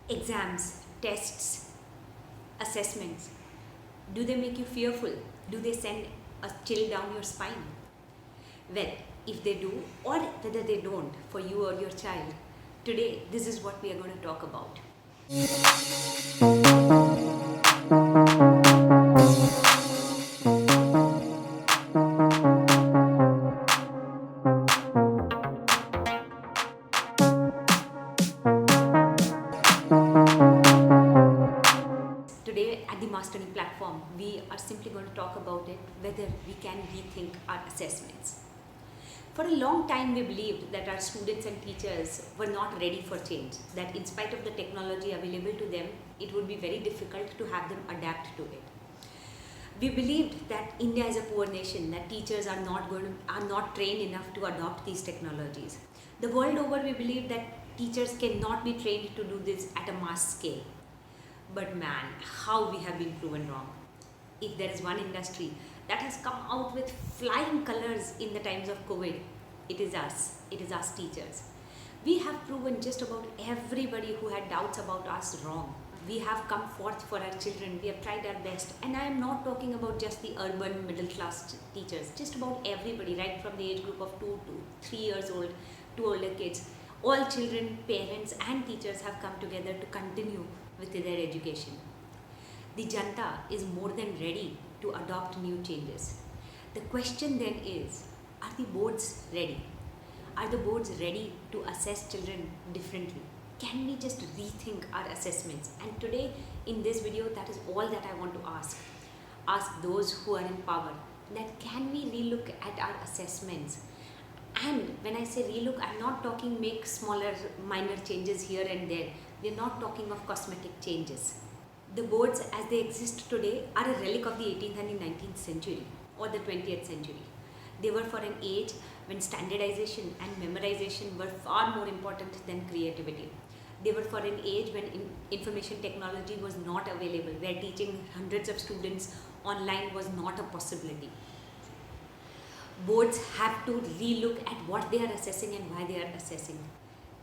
Exams, tests, assessments, do they make you fearful? Do they send a chill down your spine? Well, if they do, or whether they don't for you or your child, today this is what we are going to talk about. Today at the Mastery platform, we are simply going to talk about it, whether we can rethink our assessments. For a long time, we believed that our students and teachers were not ready for change, that in spite of the technology available to them, it would be very difficult to have them adapt to it. We believed that India is a poor nation, that teachers are not trained enough to adopt these technologies. The world over, we believe that teachers cannot be trained to do this at a mass scale. But man, how we have been proven wrong. If there is one industry that has come out with flying colors in the times of COVID, it is us. It is us teachers. We have proven just about everybody who had doubts about us wrong. We have come forth for our children. We have tried our best. And I am not talking about just the urban middle class teachers, just about everybody, right from the age group of 2 to 3 years old to older kids. All children, parents and teachers have come together to continue with their education. The Janta is more than ready to adopt new changes. The question then is, are the boards ready? Are the boards ready to assess children differently? Can we just rethink our assessments? And today in this video, that is all that I want to ask. Ask those who are in power that can we relook at our assessments? And when I say relook, I'm not talking make smaller minor changes here and there. We're not talking of cosmetic changes. The boards as they exist today are a relic of the 18th and the 19th century or the 20th century. They were for an age when standardization and memorization were far more important than creativity. They were for an age when information technology was not available, where teaching hundreds of students online was not a possibility. Boards have to relook at what they are assessing and why they are assessing.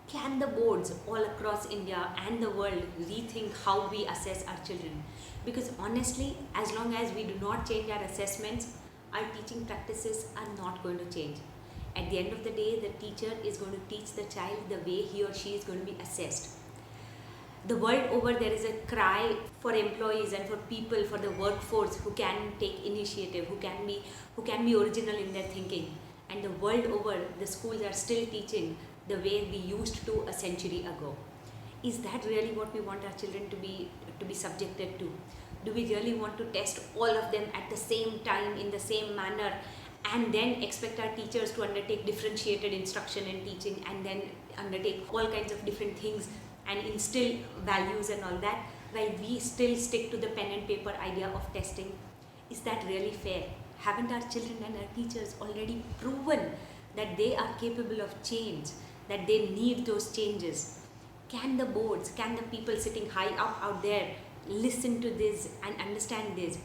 Can the boards all across India and the world rethink how we assess our children? Because honestly, as long as we do not change our assessments, our teaching practices are not going to change. At the end of the day, the teacher is going to teach the child the way he or she is going to be assessed. The world over, there is a cry for employees and for people, for the workforce who can take initiative, who can be original in their thinking. And the world over, the schools are still teaching the way we used to a century ago. Is that really what we want our children to be subjected to? Do we really want to test all of them at the same time in the same manner and then expect our teachers to undertake differentiated instruction and teaching and then undertake all kinds of different things and instill values and all that, while we still stick to the pen and paper idea of testing? Is that really fair? Haven't our children and our teachers already proven that they are capable of change, that they need those changes? Can the boards, can the people sitting high up out there listen to this and understand this?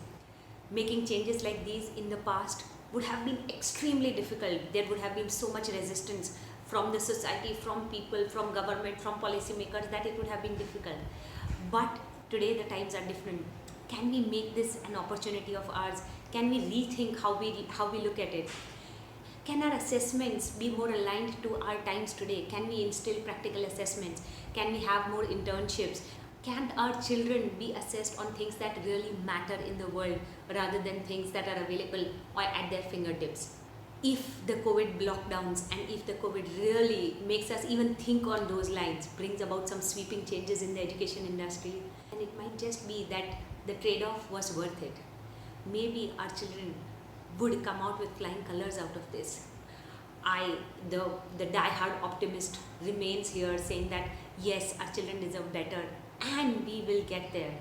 Making changes like these in the past would have been extremely difficult. There would have been so much resistance from the society, from people, from government, from policymakers, that it would have been difficult. But today the times are different. Can we make this an opportunity of ours? Can we rethink how we look at it? Can our assessments be more aligned to our times today? Can we instill practical assessments? Can we have more internships? Can our children be assessed on things that really matter in the world rather than things that are available or at their fingertips? If the COVID lockdowns and if the COVID really makes us even think on those lines, brings about some sweeping changes in the education industry, then it might just be that the trade-off was worth it. Maybe our children would come out with flying colors out of this. The die-hard optimist, remains here saying that yes, our children deserve better and we will get there.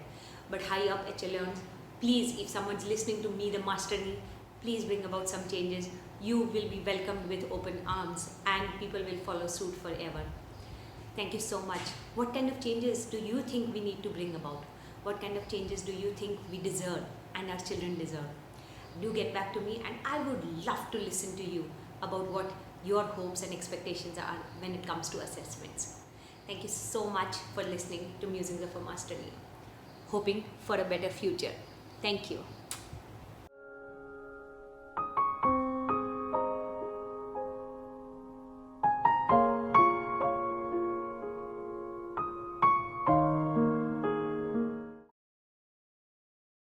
But high up echelons, please, if someone's listening to me, the Mastery, please bring about some changes. You will be welcomed with open arms and people will follow suit forever. Thank you so much. What kind of changes do you think we need to bring about? What kind of changes do you think we deserve and our children deserve? Do get back to me, and I would love to listen to you about what your hopes and expectations are when it comes to assessments. Thank you so much for listening to Musings of a Master Neo. Hoping for a better future. Thank you.